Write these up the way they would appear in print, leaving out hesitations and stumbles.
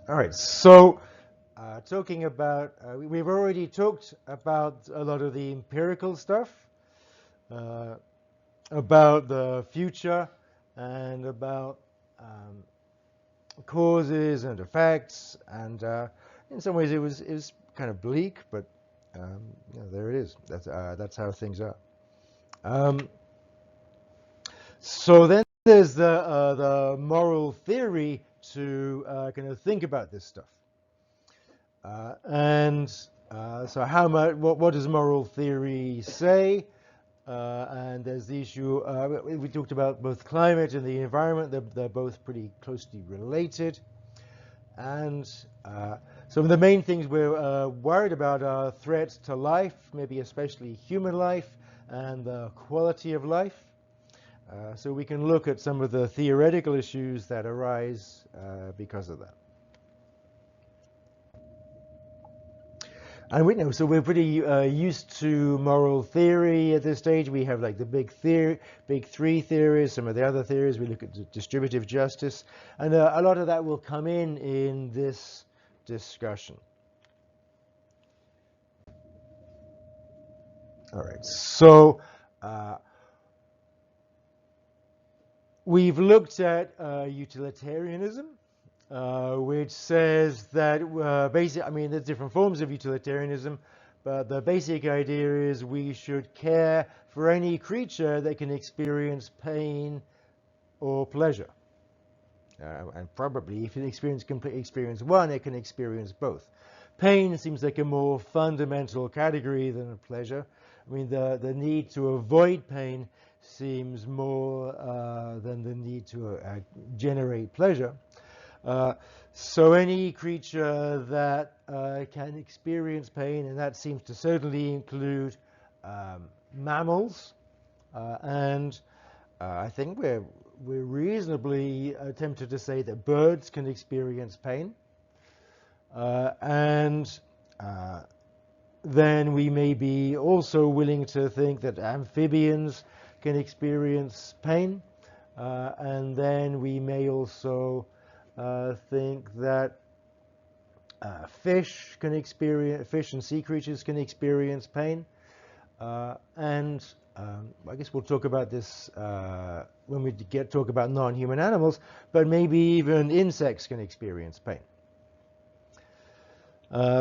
All right, so talking about, we've already talked about a lot of the empirical stuff, uh, about the future, and about causes and effects, and in some ways it was kind of bleak, but there it is. That's how things are. Um, so then there's the moral theory to kind of think about this stuff. And so how much, what does moral theory say? And there's the issue, we talked about both climate and the environment, they're both pretty closely related. And some of the main things we're worried about are threats to life, maybe especially human life, and the quality of life. So we can look at some of the theoretical issues that arise because of that. And we know, so we're pretty used to moral theory at this stage. We have like the big three theories, some of the other theories. We look at distributive justice, and a lot of that will come in this discussion. All right, so we've looked at utilitarianism, which says that I mean, there's different forms of utilitarianism, but the basic idea is we should care for any creature that can experience pain or pleasure. And probably if it can experience one, it can experience both. Pain seems like a more fundamental category than pleasure. I mean, the need to avoid pain seems more than the need to generate pleasure. So any creature that can experience pain, and that seems to certainly include mammals, and I think we're reasonably tempted to say that birds can experience pain, and then we may be also willing to think that amphibians can experience pain, and then we may also think that fish and sea creatures can experience pain, and I guess we'll talk about this when we talk about non-human animals, but maybe even insects can experience pain.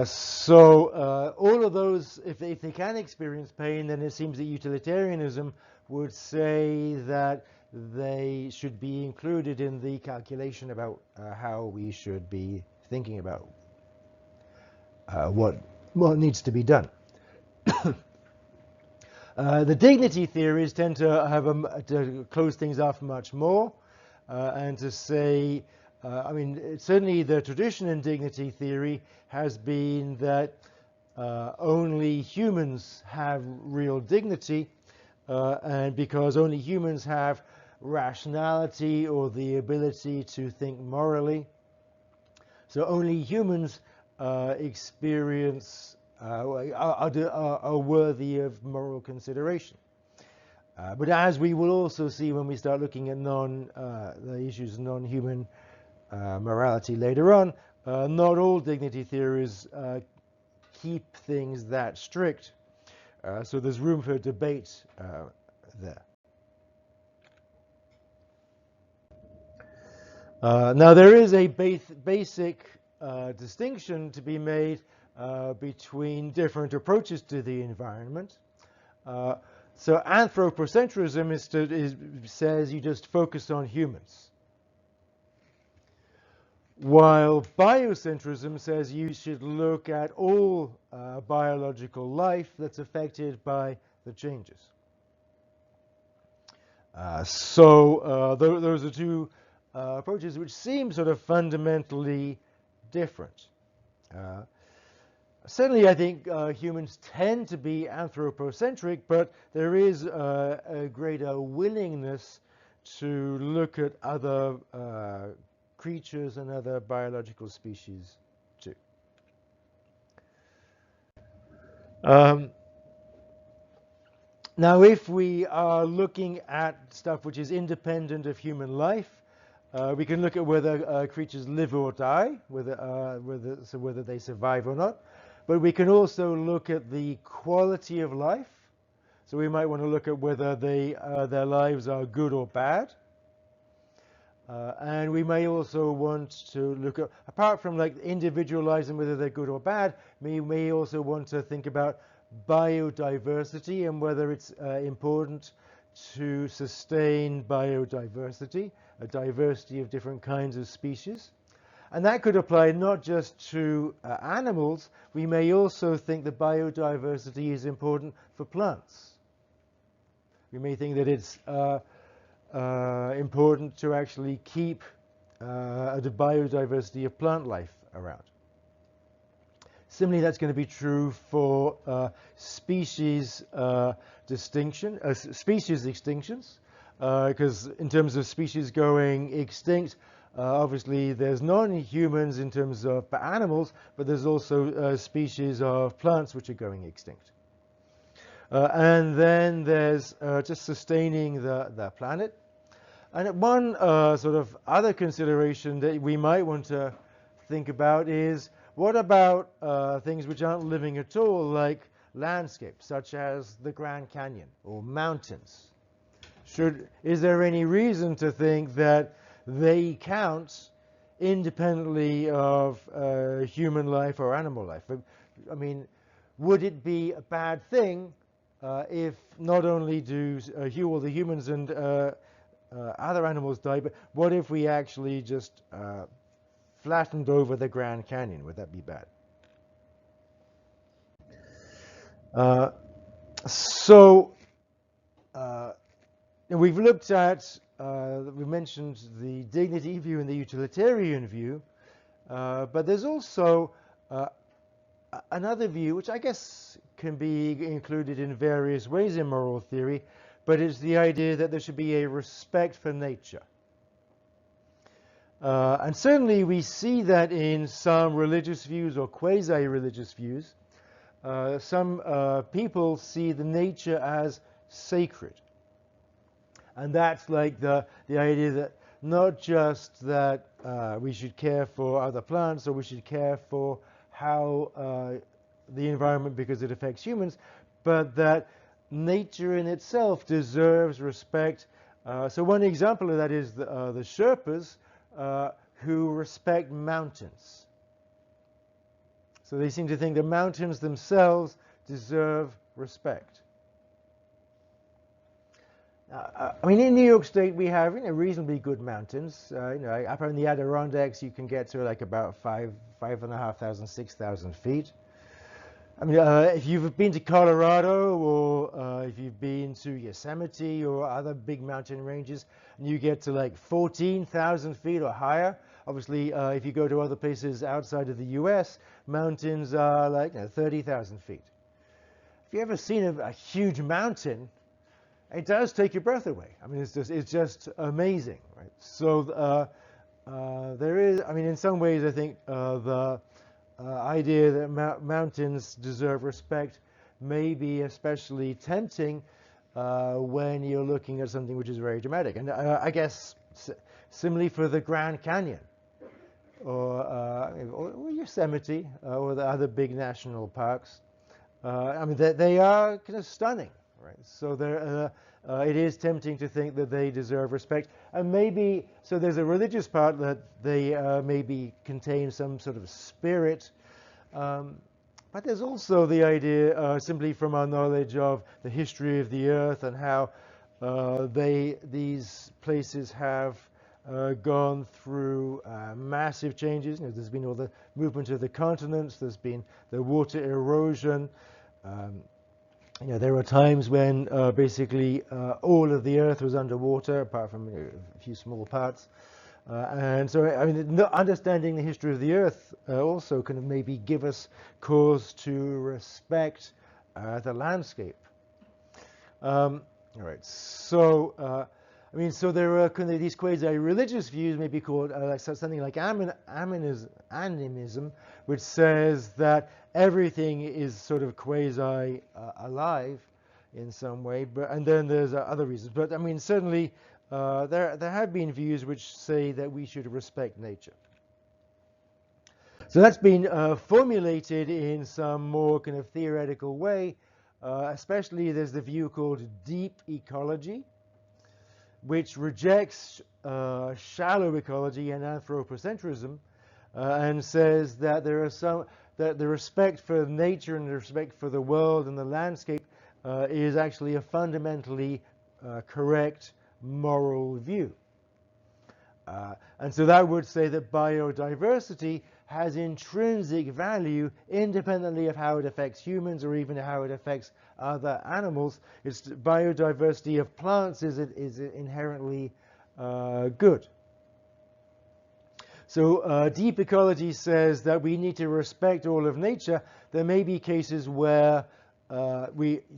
So all of those, if they can experience pain, then it seems that utilitarianism would say that they should be included in the calculation about how we should be thinking about what needs to be done. The dignity theories tend to have to close things off much more, and to say, I mean, certainly the tradition in dignity theory has been that only humans have real dignity, and because only humans have rationality or the ability to think morally, so only humans experience are worthy of moral consideration. But as we will also see when we start looking at the issues of non-human morality later on, not all dignity theories keep things that strict. So there's room for debate there. Now there is a basic distinction to be made between different approaches to the environment. So anthropocentrism says you just focus on humans, while biocentrism says you should look at all biological life that's affected by the changes. Those are two approaches which seem sort of fundamentally different. Certainly, I think humans tend to be anthropocentric, but there is a greater willingness to look at other creatures and other biological species too. Now, if we are looking at stuff which is independent of human life, We can look at whether creatures live or die, whether they survive or not. But we can also look at the quality of life. So we might want to look at whether their lives are good or bad. And we may also want to look at, apart from like individualizing whether they're good or bad, we may also want to think about biodiversity and whether it's important to sustain biodiversity, a diversity of different kinds of species. And that could apply not just to animals. We may also think that biodiversity is important for plants. We may think that it's important to actually keep the biodiversity of plant life around. Similarly, that's going to be true for species extinctions, because in terms of species going extinct, obviously there's non-humans in terms of animals, but there's also species of plants which are going extinct. And then there's just sustaining the planet. And one sort of other consideration that we might want to think about is, what about things which aren't living at all, like landscapes, such as the Grand Canyon or mountains? Is there any reason to think that they count independently of human life or animal life? I mean, would it be a bad thing if not only do all the humans and other animals die, but what if we actually just flattened over the Grand Canyon? Would that be bad? We've looked at, we mentioned the dignity view and the utilitarian view, but there's also another view, which I guess can be included in various ways in moral theory, but it's the idea that there should be a respect for nature. And certainly we see that in some religious views or quasi-religious views. Some people see the nature as sacred. And that's like the idea that not just that we should care for other plants or we should care for how the environment because it affects humans, but that nature in itself deserves respect. So one example of that is the Sherpas who respect mountains. So they seem to think the mountains themselves deserve respect. I mean, in New York State, we have reasonably good mountains. Up in the Adirondacks, you can get to like about 5,500, 6,000 feet. I mean, if you've been to Colorado or if you've been to Yosemite or other big mountain ranges, and you get to like 14,000 feet or higher. Obviously, if you go to other places outside of the U.S., mountains are like 30,000 feet. If you've ever seen a huge mountain, it does take your breath away. I mean, it's just amazing, right? So there is, I mean, in some ways, I think the idea that mountains deserve respect may be especially tempting when you're looking at something which is very dramatic. And I guess similarly for the Grand Canyon or Yosemite or the other big national parks. I mean, they are kind of stunning, right? So it is tempting to think that they deserve respect. And maybe, so there's a religious part that they maybe contain some sort of spirit. But there's also the idea, simply from our knowledge of the history of the Earth and how these places have gone through massive changes. There's been all the movement of the continents. There's been the water erosion. There were times when basically all of the Earth was underwater, apart from a few small parts. And so, I mean, understanding the history of the Earth also can maybe give us cause to respect the landscape. All right. So, I mean, so there are kind of these quasi-religious views, maybe called something like animism, which says that everything is sort of quasi alive in some way. And then there's other reasons. But I mean, certainly there have been views which say that we should respect nature. So that's been formulated in some more kind of theoretical way. Especially there's the view called deep ecology, which rejects shallow ecology and anthropocentrism, and says that that the respect for nature and the respect for the world and the landscape is actually a fundamentally correct moral view. And so that would say that biodiversity has intrinsic value independently of how it affects humans or even how it affects other animals. It's biodiversity of plants is inherently good. So deep ecology says that we need to respect all of nature. There may be cases where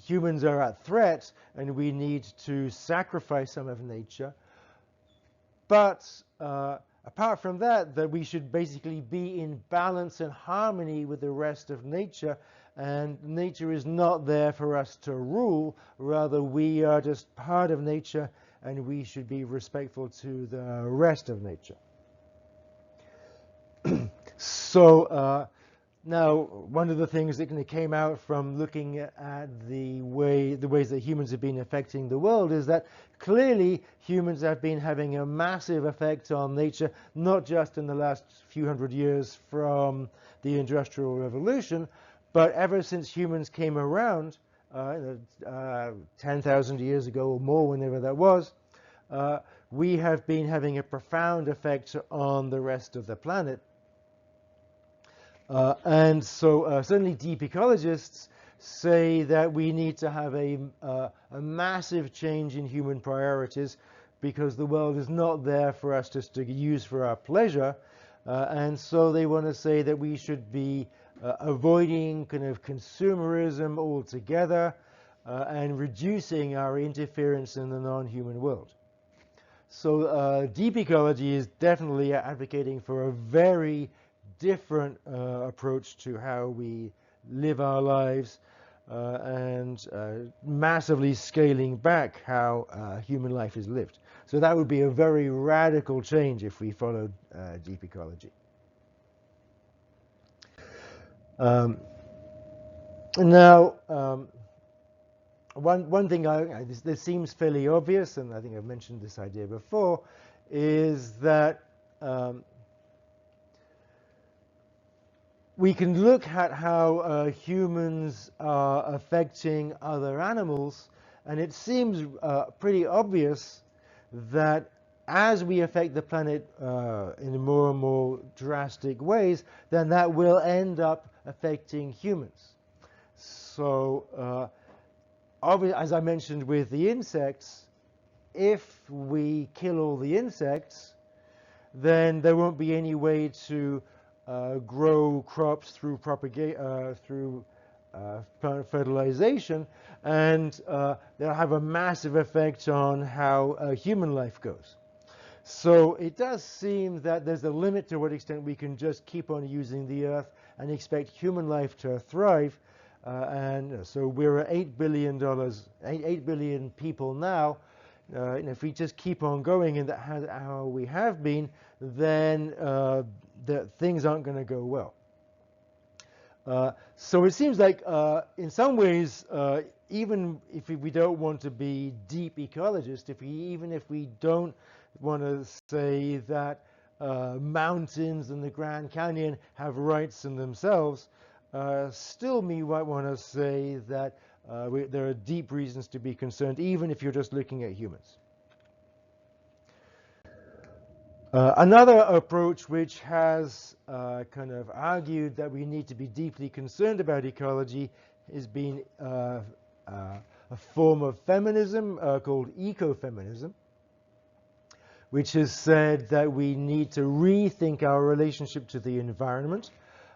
humans are at threat and we need to sacrifice some of nature. But apart from that, that we should basically be in balance and harmony with the rest of nature, and nature is not there for us to rule. Rather, we are just part of nature, and we should be respectful to the rest of nature. So now, one of the things that kind of came out from looking at the ways that humans have been affecting the world is that clearly humans have been having a massive effect on nature, not just in the last few hundred years from the Industrial Revolution, but ever since humans came around 10,000 years ago or more, whenever that was, we have been having a profound effect on the rest of the planet. And so certainly deep ecologists say that we need to have a massive change in human priorities because the world is not there for us just to use for our pleasure. And so they want to say that we should be avoiding kind of consumerism altogether and reducing our interference in the non-human world. So deep ecology is definitely advocating for a very different approach to how we live our lives and massively scaling back how human life is lived. So that would be a very radical change if we followed deep ecology. Now, one thing this seems fairly obvious, and I think I've mentioned this idea before, is that we can look at how humans are affecting other animals, and it seems pretty obvious that as we affect the planet in more and more drastic ways, then that will end up affecting humans. So, as I mentioned with the insects, if we kill all the insects, then there won't be any way to grow crops through plant fertilization, and they'll have a massive effect on how human life goes. So it does seem that there's a limit to what extent we can just keep on using the earth and expect human life to thrive. And so we're at $8 billion people now. If we just keep on going in how we have been, then things aren't going to go well. So it seems like in some ways, even if we don't want to be deep ecologists, even if we don't want to say that mountains and the Grand Canyon have rights in themselves, still we might want to say that there are deep reasons to be concerned, even if you're just looking at humans. Another approach which has kind of argued that we need to be deeply concerned about ecology has been a form of feminism called ecofeminism, which has said that we need to rethink our relationship to the environment.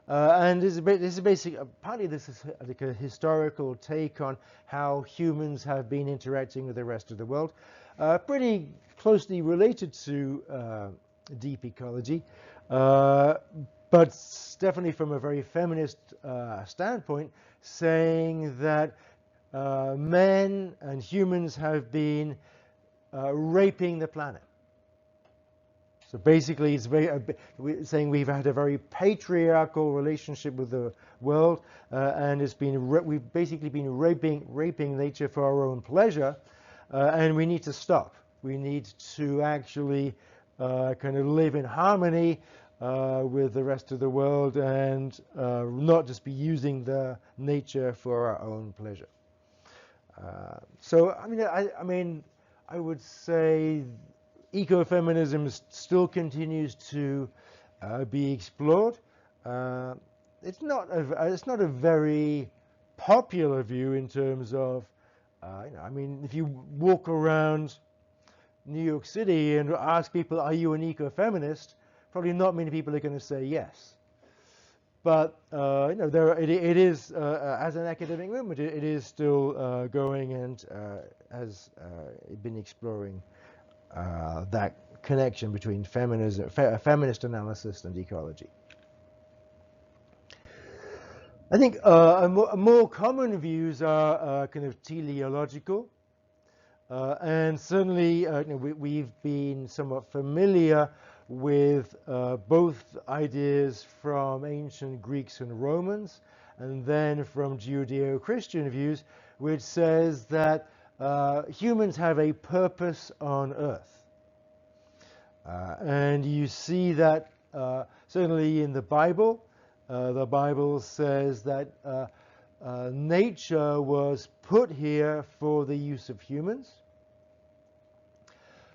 And this is basically, partly this is like a historical take on how humans have been interacting with the rest of the world, pretty closely related to deep ecology, but definitely from a very feminist standpoint, saying that men and humans have been raping the planet. So basically, it's saying we've had a very patriarchal relationship with the world, and we've basically been raping nature for our own pleasure, and we need to stop. We need to actually kind of live in harmony with the rest of the world, and not just be using the nature for our own pleasure. So I mean, I would say ecofeminism still continues to be explored. It's not a very popular view in terms of, I mean, if you walk around New York City and ask people, "Are you an ecofeminist?" Probably not many people are going to say yes. But it is as an academic movement, it is still going and has been exploring that connection between feminism, feminist analysis, and ecology. I think more common views are kind of teleological, and certainly we've been somewhat familiar with both ideas from ancient Greeks and Romans, and then from Judeo-Christian views, which says that humans have a purpose on Earth. And you see that certainly in the Bible. The Bible says that nature was put here for the use of humans.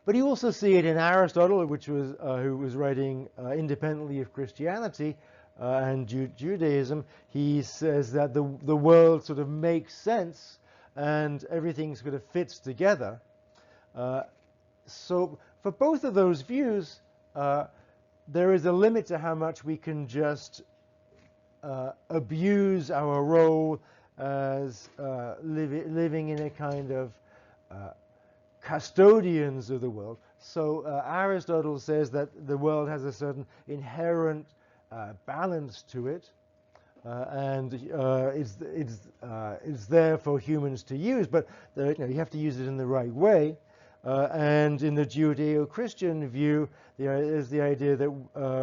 But you also see it in Aristotle, who was writing independently of Christianity and Judaism. He says that the world sort of makes sense and everything sort of fits together. So for both of those views, there is a limit to how much we can just abuse our role as living in a kind of custodians of the world. So Aristotle says that the world has a certain inherent balance to it, and it's there for humans to use, but you have to use it in the right way. And in the Judeo-Christian view, there's the idea that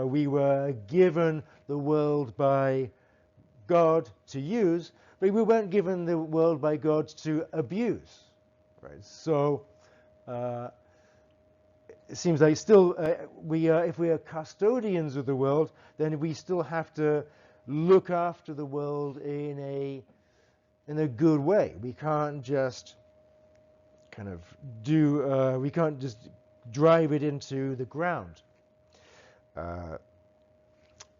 we were given the world by God to use, but we weren't given the world by God to abuse. Right? So it seems like still if we are custodians of the world, then we still have to look after the world in a good way. We can't just kind of we can't just drive it into the ground. I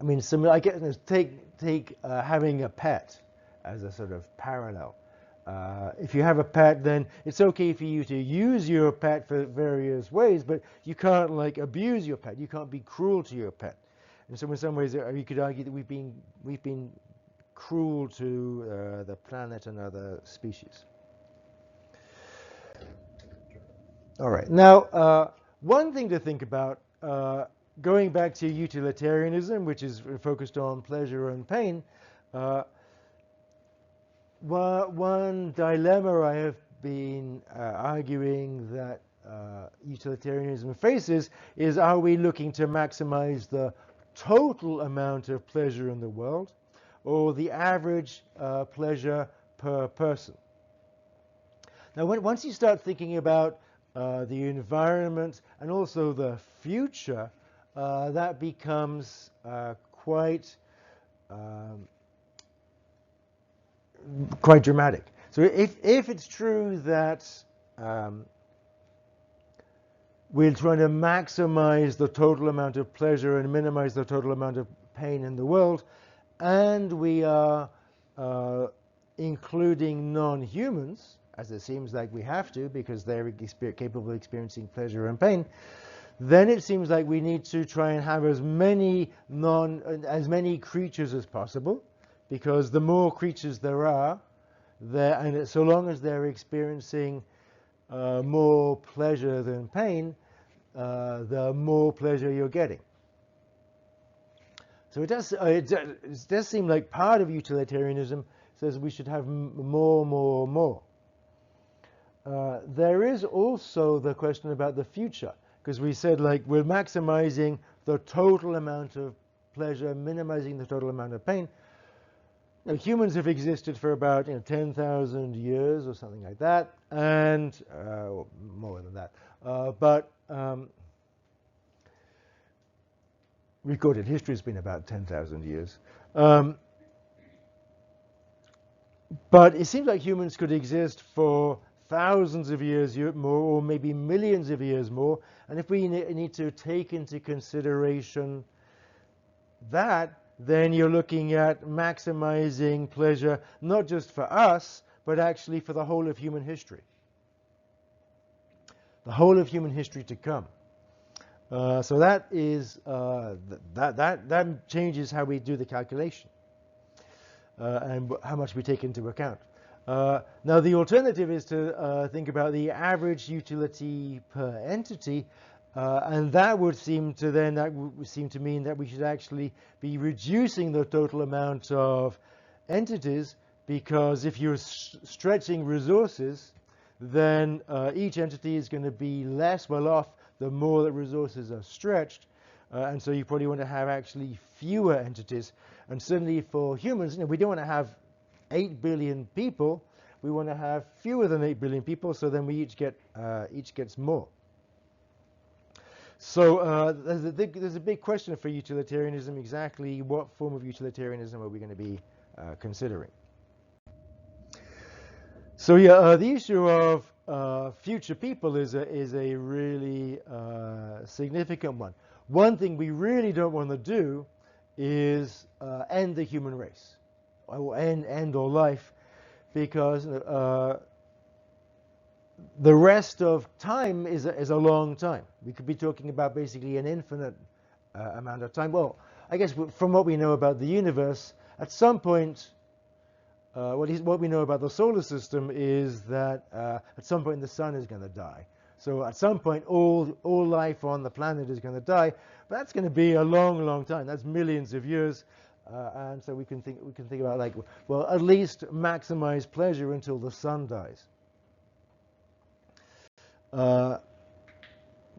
mean, I guess take having a pet as a sort of parallel. If you have a pet, then it's okay for you to use your pet for various ways, but you can't abuse your pet. You can't be cruel to your pet. And so in some ways, you could argue that we've been cruel to the planet and other species. All right. Now, one thing to think about, going back to utilitarianism, which is focused on pleasure and pain, one dilemma I have been arguing that utilitarianism faces is, are we looking to maximize the total amount of pleasure in the world, or the average pleasure per person? Now, once you start thinking about the environment and also the future, that becomes quite dramatic. So if it's true that we're trying to maximize the total amount of pleasure and minimize the total amount of pain in the world, and we are including non-humans, as it seems like we have to because they're capable of experiencing pleasure and pain, then it seems like we need to try and have as many creatures as possible, because the more creatures there are, and so long as they're experiencing more pleasure than pain, the more pleasure you're getting. So it does seem like part of utilitarianism says we should have more. there is also the question about the future, because we said like we're maximizing the total amount of pleasure, minimizing the total amount of pain. Now, humans have existed for about 10,000 years or something like that, and more than that. But recorded history has been about 10,000 years. But it seems like humans could exist for thousands of years more, or maybe millions of years more. And if we need to take into consideration that, then you're looking at maximizing pleasure, not just for us, but actually for the whole of human history. The whole of human history to come. So that is that changes how we do the calculation and how much we take into account. Now the alternative is to think about the average utility per entity, and that would seem to mean that we should actually be reducing the total amount of entities, because if you're stretching resources, then each entity is going to be less well off the more that resources are stretched, and so you probably want to have actually fewer entities. And certainly for humans, we don't want to have 8 billion people. We want to have fewer than 8 billion people, so then we each gets more. So there's a big question for utilitarianism. Exactly what form of utilitarianism are we going to be considering? So yeah, the issue of future people is a really significant one. One thing we really don't want to do is end the human race, or end all life, because the rest of time is a long time. We could be talking about basically an infinite amount of time. Well, I guess from what we know about the universe, at some point, what we know about the solar system is that at some point the sun is going to die. So at some point all life on the planet is going to die. But that's going to be a long, long time. That's millions of years. And so we can think about, like, well, at least maximize pleasure until the sun dies. But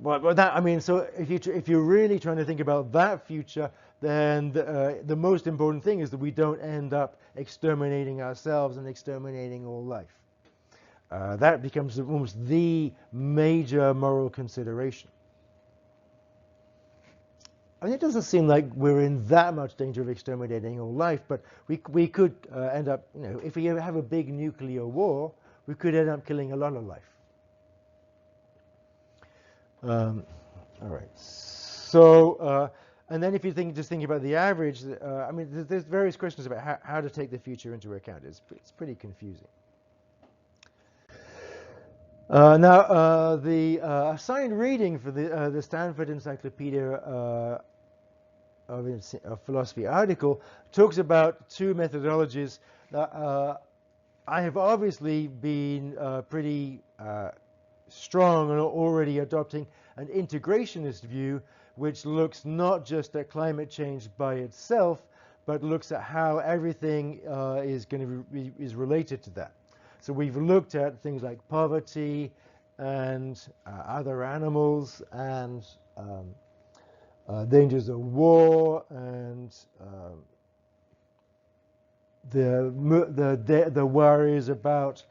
that, I mean, so if you're really trying to think about that future, then the most important thing is that we don't end up exterminating ourselves and exterminating all life. That becomes almost the major moral consideration. I mean, it doesn't seem like we're in that much danger of exterminating all life, but we could end up, if we have a big nuclear war, we could end up killing a lot of life. All right. So, and then if you just think about the average, I mean, there's various questions about how to take the future into account. It's pretty confusing. Now, the assigned reading for the Stanford Encyclopedia of Philosophy article talks about two methodologies. I have obviously been pretty strong and already adopting an integrationist view, which looks not just at climate change by itself, but looks at how everything is related to that. So we've looked at things like poverty and other animals and dangers of war and the worries about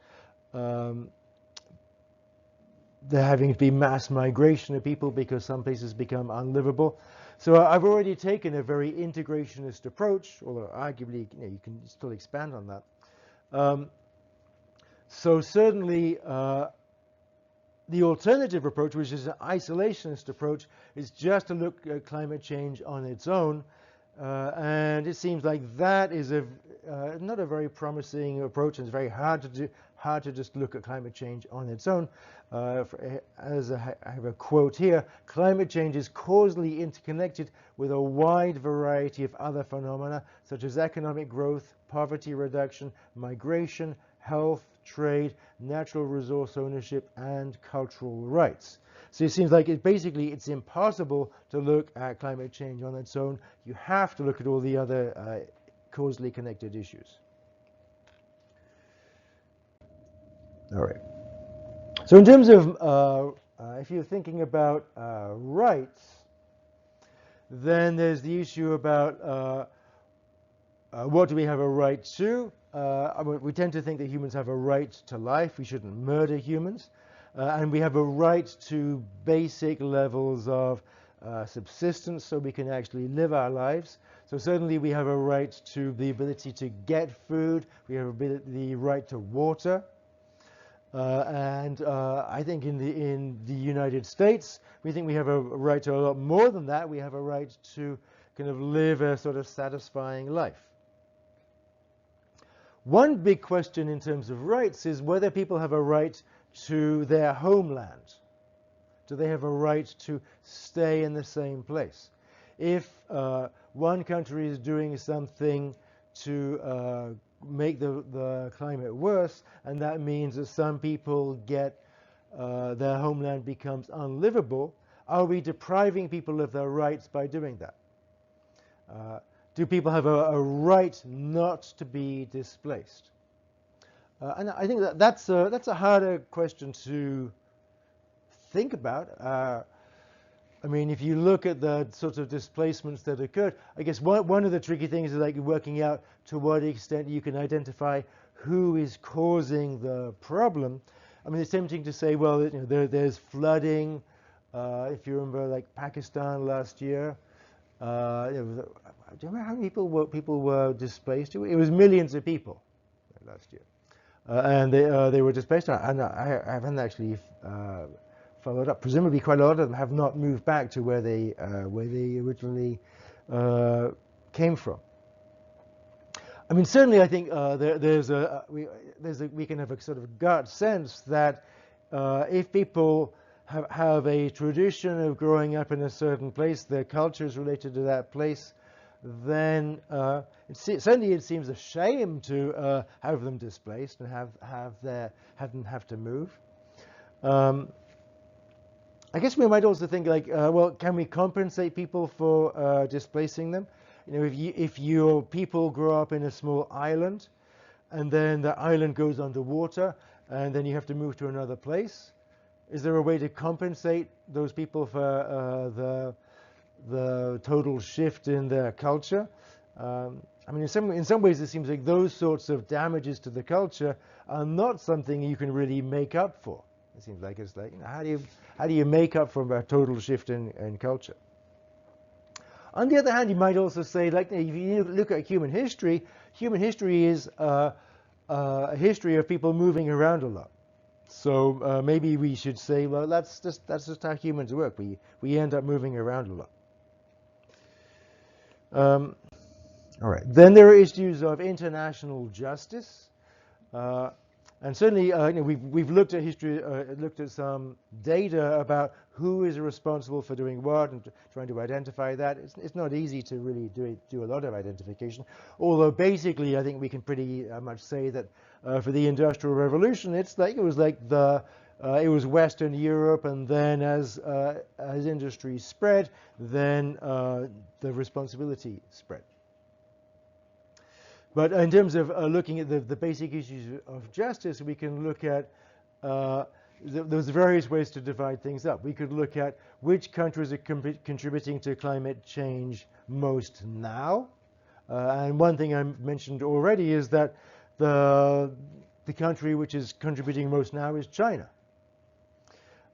there having to be mass migration of people because some places become unlivable. So I've already taken a very integrationist approach, although arguably you can still expand on that. So certainly the alternative approach, which is an isolationist approach, is just to look at climate change on its own. And it seems like that is not a very promising approach, and it's very hard to just look at climate change on its own. As I have a quote here, climate change is causally interconnected with a wide variety of other phenomena, such as economic growth, poverty reduction, migration, health, trade, natural resource ownership, and cultural rights. So it seems like it's impossible to look at climate change on its own. You have to look at all the other causally connected issues. All right. So in terms of, if you're thinking about rights, then there's the issue about what do we have a right to? We tend to think that humans have a right to life. We shouldn't murder humans. And we have a right to basic levels of subsistence so we can actually live our lives. So certainly we have a right to the ability to get food. We have the right to water. I think in the United States, we think we have a right to a lot more than that. We have a right to kind of live a sort of satisfying life. One big question in terms of rights is whether people have a right to their homeland. Do they have a right to stay in the same place? If one country is doing something to make the climate worse, and that means that some people get their homeland becomes unlivable, are we depriving people of their rights by doing that? Do people have a right not to be displaced? And I think that's a harder question to think about. I mean, if you look at the sorts of displacements that occurred, I guess one of the tricky things is like working out to what extent you can identify who is causing the problem. I mean, it's tempting to say, well, you know, there's flooding. If you remember, like Pakistan last year, you know, do you remember how many people were displaced? It was millions of people last year, and they were displaced. And I haven't actually followed up. Presumably, quite a lot of them have not moved back to where they originally came from. I mean, certainly, I think we can have a sort of gut sense that if people have a tradition of growing up in a certain place, their culture is related to that place, then certainly it seems a shame to have them displaced and have them have to move. I guess we might also think like, well, can we compensate people for displacing them? You know, if your people grow up in a small island, and then the island goes underwater, and then you have to move to another place, is there a way to compensate those people for the total shift in their culture? I mean, in some ways, it seems like those sorts of damages to the culture are not something you can really make up for. It seems like it's like, you know, how do you make up for a total shift in culture? On the other hand, you might also say, like, if you look at human history is a history of people moving around a lot. So maybe we should say, well, that's just how humans work. We end up moving around a lot. All right. Then there are issues of international justice. And certainly, you know, we've looked at history, looked at some data about who is responsible for doing what, and trying to identify that. It's not easy to really do a lot of identification. Although basically, I think we can pretty much say that for the Industrial Revolution, it was Western Europe, and then as industry spread, then the responsibility spread. But in terms of looking at the basic issues of justice, we can look at there's various ways to divide things up. We could look at which countries are contributing to climate change most now. And one thing I mentioned already is that the country which is contributing most now is China.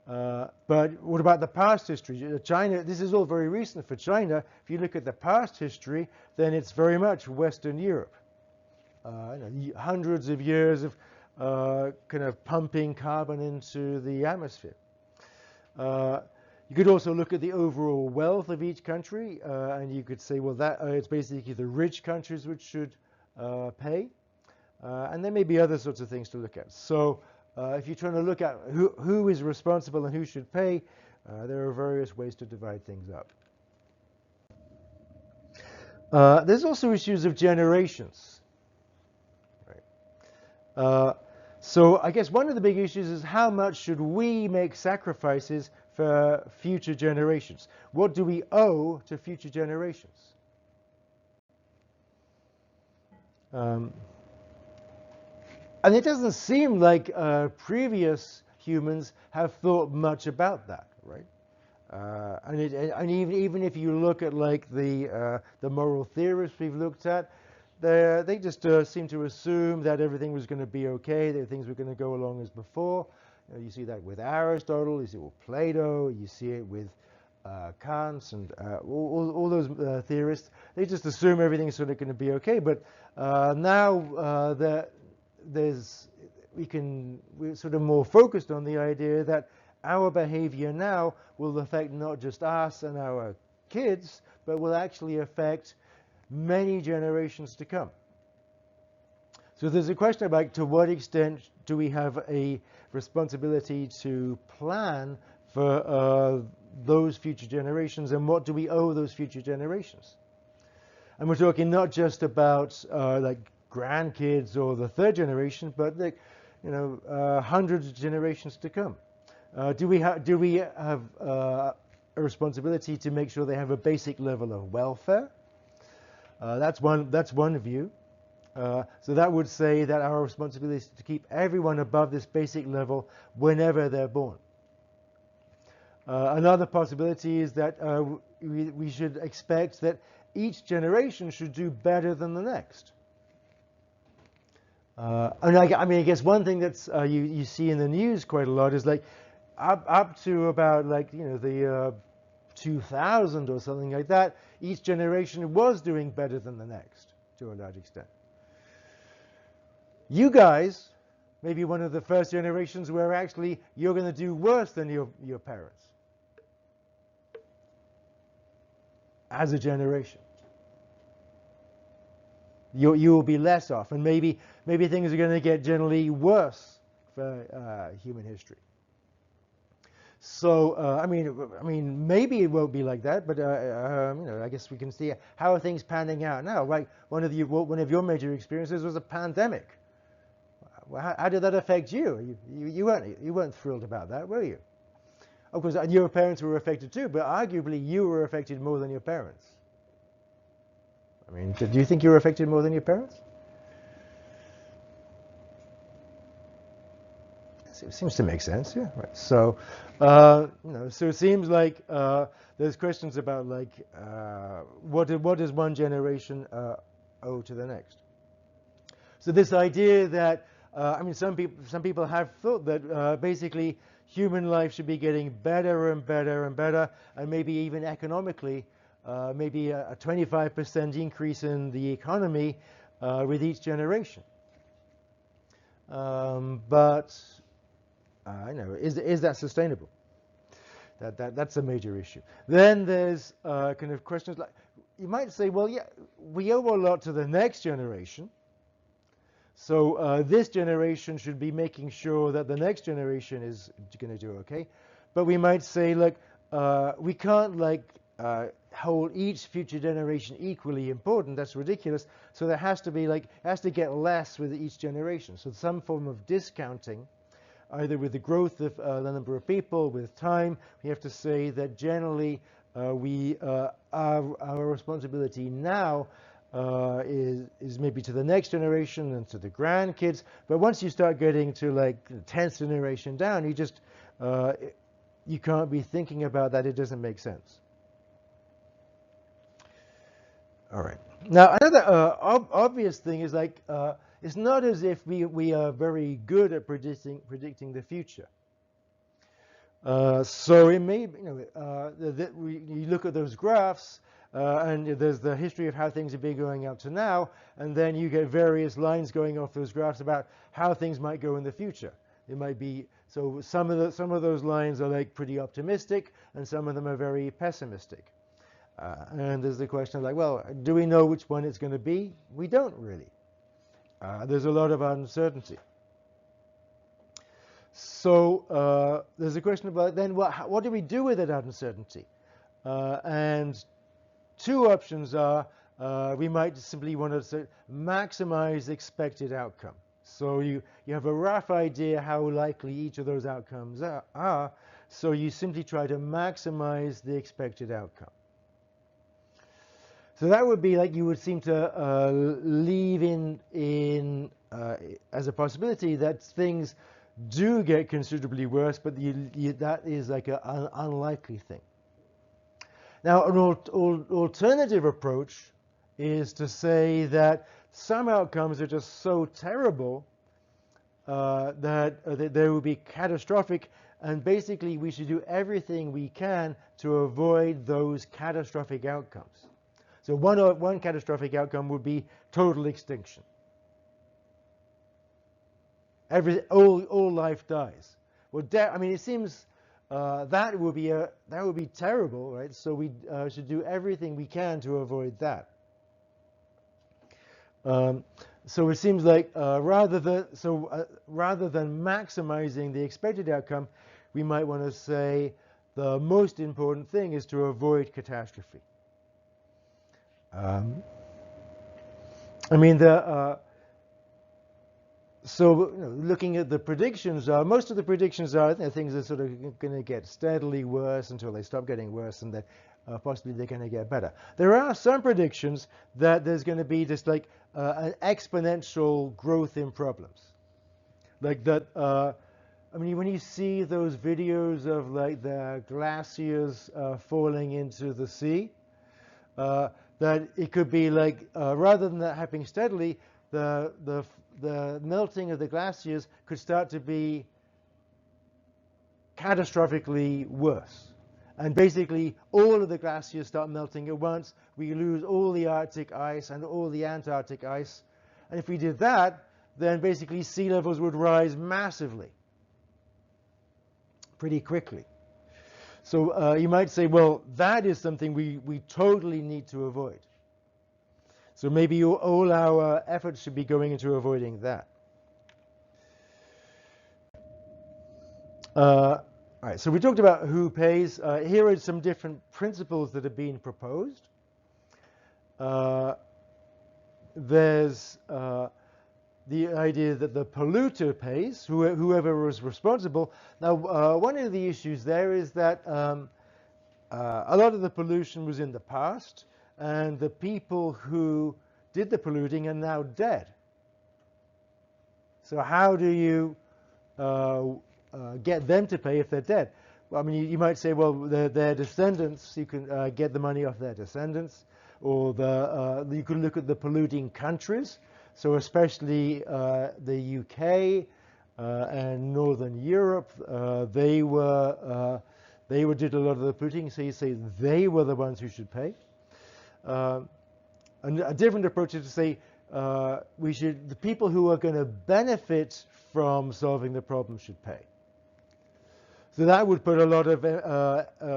But what about the past history? China, this is all very recent for China. If you look at the past history, then it's very much Western Europe. You know, hundreds of years of kind of pumping carbon into the atmosphere. You could also look at the overall wealth of each country, and you could say, well, that it's basically the rich countries which should pay. And there may be other sorts of things to look at. So if you're trying to look at who is responsible and who should pay, there are various ways to divide things up. There's also issues of generations. So I guess one of the big issues is how much should we make sacrifices for future generations? What do we owe to future generations? And it doesn't seem like previous humans have thought much about that, right? And even if you look at like the moral theorists we've looked at, they just seem to assume that everything was going to be okay, that things were going to go along as before. You see that with Aristotle, you see it with Plato, you see it with Kant and all those theorists. They just assume everything's sort of going to be okay. But now we're sort of more focused on the idea that our behavior now will affect not just us and our kids, but will actually affect many generations to come. So there's a question about to what extent do we have a responsibility to plan for those future generations, and what do we owe those future generations? And we're talking not just about like grandkids or the third generation, but like, hundreds of generations to come. Do we have a responsibility to make sure they have a basic level of welfare? That's one view. So that would say that our responsibility is to keep everyone above this basic level whenever they're born. Another possibility is that we should expect that each generation should do better than the next. And I guess one thing that's you see in the news quite a lot is like up to about like the 2000 or something like that, each generation was doing better than the next to a large extent. You guys, maybe one of the first generations where actually you're going to do worse than your parents as a generation. You will be less off, and maybe things are going to get generally worse for human history. So I mean, maybe it won't be like that, but I guess we can see how are things panning out now. Right, one of your major experiences was a pandemic. How did that affect you? You weren't thrilled about that, were you? Of course, your parents were affected too, but arguably you were affected more than your parents. I mean, do you think you were affected more than your parents? It seems to make sense, yeah. Right. So, so it seems like there's questions about like what does one generation owe to the next. So this idea that some people have thought that basically human life should be getting better and better and better, and maybe even economically, maybe a 25% increase in the economy with each generation. But is that sustainable? That's a major issue. Then there's kind of questions like, you might say, well, yeah, we owe a lot to the next generation. So this generation should be making sure that the next generation is going to do okay. But we might say, look, we can't hold each future generation equally important. That's ridiculous. So there has to be has to get less with each generation. So some form of discounting, either with the growth of the number of people, with time. We have to say that generally our responsibility now is maybe to the next generation and to the grandkids. But once you start getting to like the 10th generation down, you can't be thinking about that. It doesn't make sense. All right. Now another obvious thing is like it's not as if we are very good at predicting the future. So it may you look at those graphs. And there's the history of how things have been going up to now, and then you get various lines going off those graphs about how things might go in the future. It might be so some of those lines are like pretty optimistic, and some of them are very pessimistic. And there's the question of like, well, do we know which one it's going to be? We don't really. There's a lot of uncertainty. So there's a question about then what do we do with that uncertainty? And two options are we might simply want to maximize expected outcome. So you have a rough idea how likely each of those outcomes are, so you simply try to maximize the expected outcome. So that would be like you would seem to leave in as a possibility that things do get considerably worse, but that is like an unlikely thing. Now, an alternative approach is to say that some outcomes are just so terrible that they will be catastrophic, and basically we should do everything we can to avoid those catastrophic outcomes. So one catastrophic outcome would be total extinction. All life dies. Well, I mean, it seems that would be terrible, right? So we should do everything we can to avoid that. So it seems like rather than maximizing the expected outcome, we might want to say the most important thing is to avoid catastrophe. I mean, so looking at the predictions, most of the predictions are things are sort of going to get steadily worse until they stop getting worse, and that possibly they're going to get better. There are some predictions that there's going to be just like an exponential growth in problems, like that. I mean, when you see those videos of like the glaciers falling into the sea, that it could be like rather than that happening steadily, the melting of the glaciers could start to be catastrophically worse. And basically, all of the glaciers start melting at once. We lose all the Arctic ice and all the Antarctic ice. And if we did that, then basically sea levels would rise massively, pretty quickly. So you might say, well, that is something we totally need to avoid. So maybe all our efforts should be going into avoiding that. All right, so we talked about who pays. Here are some different principles that are being proposed. There's the idea that the polluter pays, whoever is responsible. Now, one of the issues there is that a lot of the pollution was in the past, and the people who did the polluting are now dead. So how do you get them to pay if they're dead? Well, I mean, you might say, well, their descendants, you can get the money off their descendants, or you can look at the polluting countries. So especially the UK and Northern Europe, they did a lot of the polluting. So you say they were the ones who should pay. And a different approach is to say the people who are going to benefit from solving the problem should pay. So that would put a lot of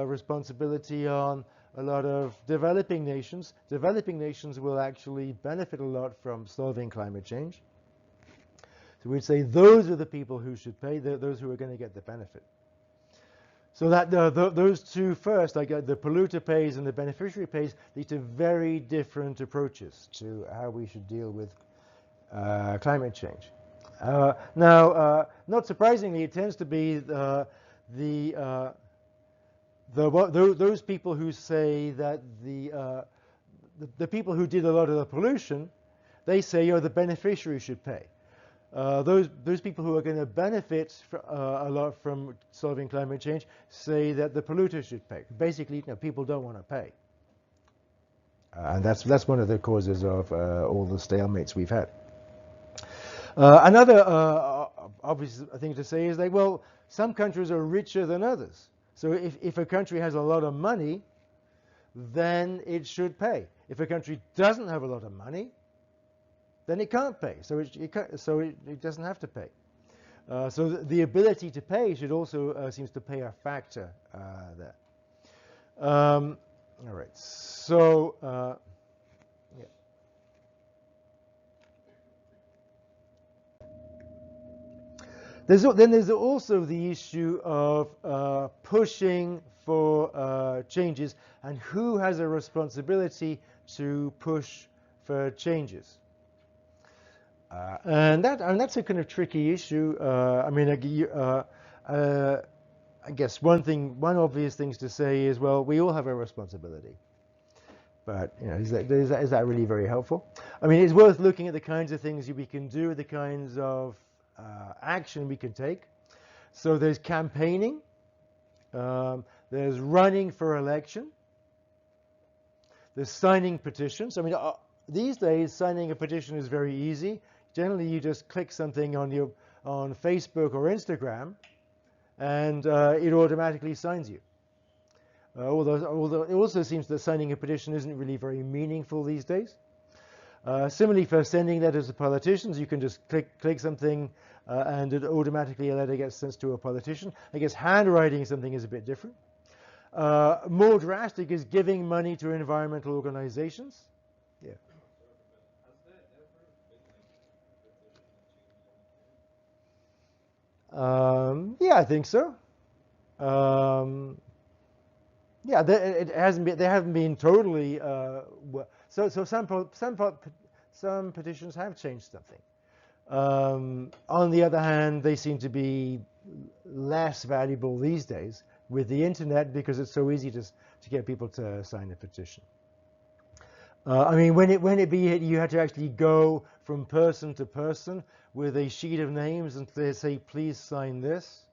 responsibility on a lot of developing nations. Developing nations will actually benefit a lot from solving climate change. So we'd say those are the people who should pay, those who are going to get the benefit. So that those two first, like the polluter pays and the beneficiary pays, lead to very different approaches to how we should deal with climate change. Now, not surprisingly, it tends to be those people who say that the people who did a lot of the pollution, they say, the beneficiary should pay. Those people who are going to benefit a lot from solving climate change say that the polluter should pay. Basically, people don't want to pay, and that's one of the causes of all the stalemates we've had. Another obvious thing to say is that, well, some countries are richer than others. So if a country has a lot of money, then it should pay. If a country doesn't have a lot of money, then it can't pay. So it doesn't have to pay. So the ability to pay should also seems to play a factor there. All right. So yeah. Then there's also the issue of pushing for changes, and who has a responsibility to push for changes. And that's a kind of tricky issue. I mean, I guess one obvious thing to say is, well, we all have a responsibility. But is that really very helpful? I mean, it's worth looking at the kinds of things we can do, the kinds of action we can take. So there's campaigning, there's running for election, there's signing petitions. I mean, these days signing a petition is very easy. Generally, you just click something on Facebook or Instagram, and it automatically signs you. Although it also seems that signing a petition isn't really very meaningful these days. Similarly, for sending letters to politicians, you can just click something and automatically a letter gets sent to a politician. I guess handwriting something is a bit different. More drastic is giving money to environmental organizations. Yeah. Yeah, I think so. Yeah, it hasn't been. They haven't been totally. So some petitions have changed something. On the other hand, they seem to be less valuable these days with the internet because it's so easy to get people to sign a petition. I mean, when it you had to actually go from person to person with a sheet of names and they say, please sign this.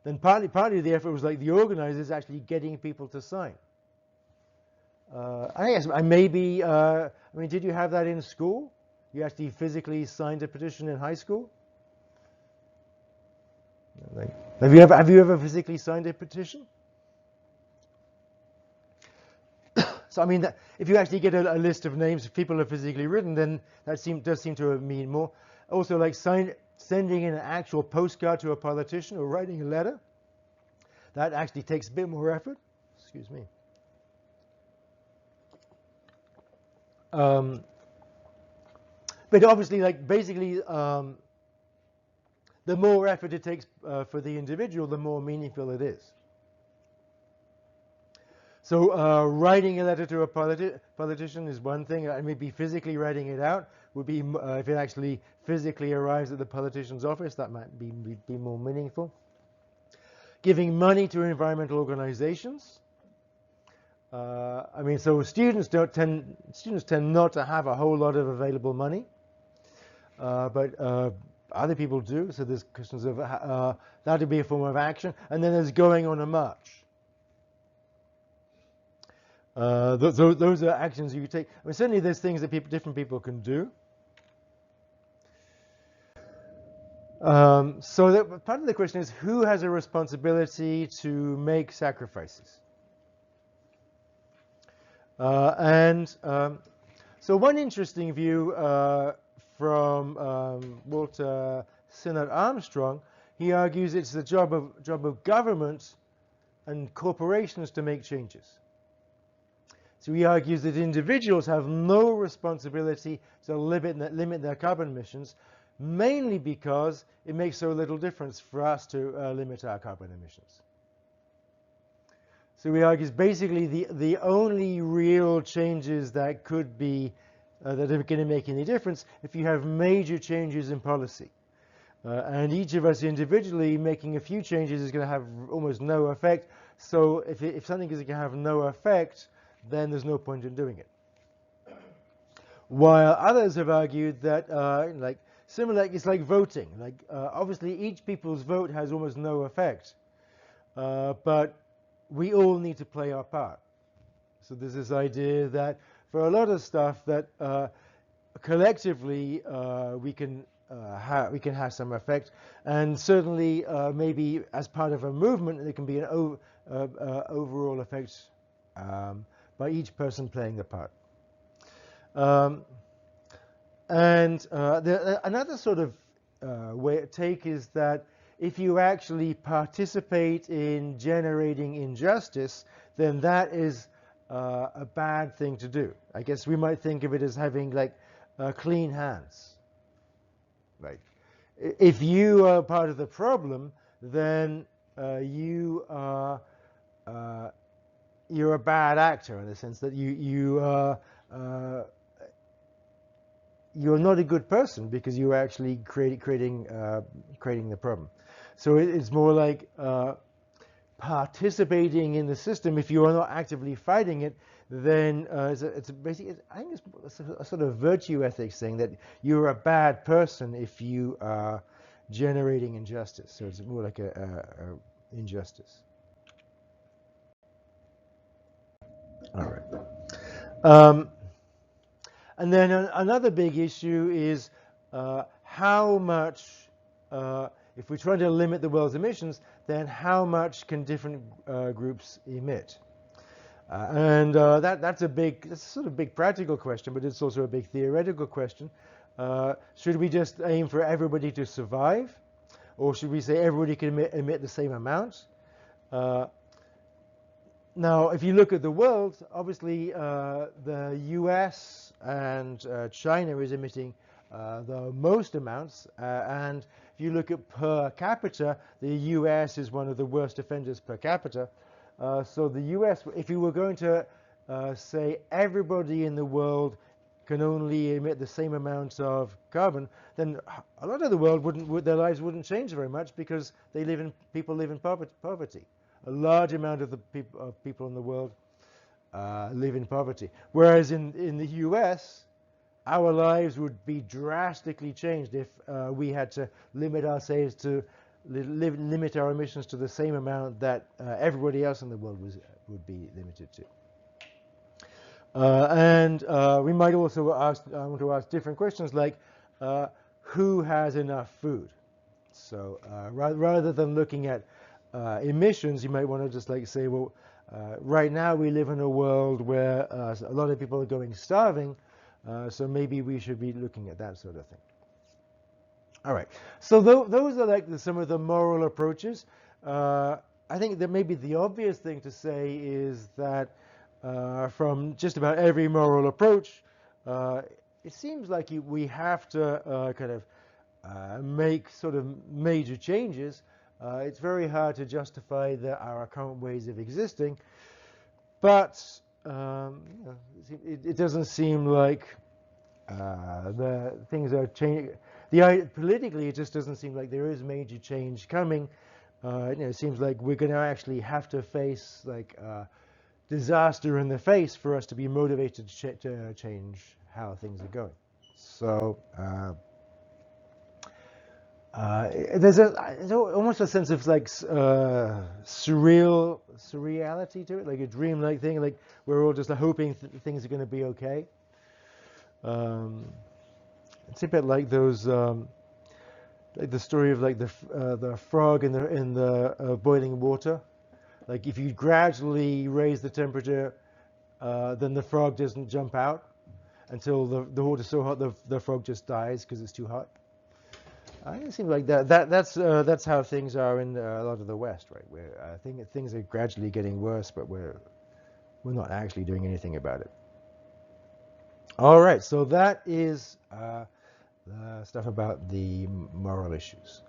Then partly the effort was like the organizers actually getting people to sign. I guess maybe, I mean, did you have that in school? You actually physically signed a petition in high school? Have you ever physically signed a petition? So I mean, if you actually get a list of names people have physically written, then that does seem to mean more. Also, like sending in an actual postcard to a politician or writing a letter, that actually takes a bit more effort. Excuse me. But obviously, like basically, the more effort it takes for the individual, the more meaningful it is. So writing a letter to a politician is one thing. Maybe physically writing it out would be, if it actually physically arrives at the politician's office, that might be more meaningful. Giving money to environmental organizations. I mean, so students tend not to have a whole lot of available money, but other people do. So there's questions of that would be a form of action, and then there's going on a march. Those are actions you can take. I mean, certainly there's things that different people can do. So part of the question is, who has a responsibility to make sacrifices? So one interesting view from Walter Sinnott Armstrong, he argues it's the job of government and corporations to make changes. So he argues that individuals have no responsibility to limit their carbon emissions, mainly because it makes so little difference for us to limit our carbon emissions. So he argues basically the only real changes that could be that are going to make any difference if you have major changes in policy. And each of us individually making a few changes is going to have almost no effect. So if something is going to have no effect, then there's no point in doing it. While others have argued that, it's like voting. Obviously, each people's vote has almost no effect, but we all need to play our part. So there's this idea that for a lot of stuff that collectively we can have some effect, and certainly maybe as part of a movement there can be an overall effect by each person playing the part. Another sort of take is that if you actually participate in generating injustice, then that is a bad thing to do. I guess we might think of it as having clean hands. Right? If you are part of the problem, then you are you're a bad actor in the sense that you're not a good person because you're actually creating the problem. So it's more like participating in the system. If you are not actively fighting it, then it's basically, I think it's a sort of virtue ethics thing, that you're a bad person if you generating injustice. So it's more like a injustice. All right. And then another big issue is how much, if we're trying to limit the world's emissions, then how much can different groups emit? That's a sort of big practical question, but it's also a big theoretical question. Should we just aim for everybody to survive? Or should we say everybody can emit the same amount? Now, if you look at the world, obviously the US and China is emitting the most amounts. And if you look at per capita, the US is one of the worst offenders per capita. So the US, if you were going to say everybody in the world can only emit the same amount of carbon, then a lot of the world their lives wouldn't change very much because people live in poverty. A large amount of the people in the world live in poverty. Whereas in the US, our lives would be drastically changed if we had to limit ourselves to limit our emissions to the same amount that everybody else in the world would be limited to. We might also want to ask different questions like, who has enough food? So rather than looking at emissions, you might want to just like say, well, right now we live in a world where a lot of people are going starving, so maybe we should be looking at that sort of thing. All right, so those are like some of the moral approaches. I think that maybe the obvious thing to say is that from just about every moral approach, it seems like we have to kind of make sort of major changes. It's very hard to justify our current ways of existing, but it doesn't seem like the things are changing. Politically, it just doesn't seem like there is major change coming. It seems like we're going to actually have to face like disaster in the face for us to be motivated to change how things are going. So there's almost a sense of like surreality to it, like a dream-like thing, like we're all just hoping things are going to be okay. It's a bit like those, like the story of like the frog in the boiling water. Like if you gradually raise the temperature, then the frog doesn't jump out until the water's so hot the frog just dies because it's too hot. It seems like that's how things are in a lot of the West, right? Where I think things are gradually getting worse, but we're not actually doing anything about it. All right, so that is the stuff about the moral issues.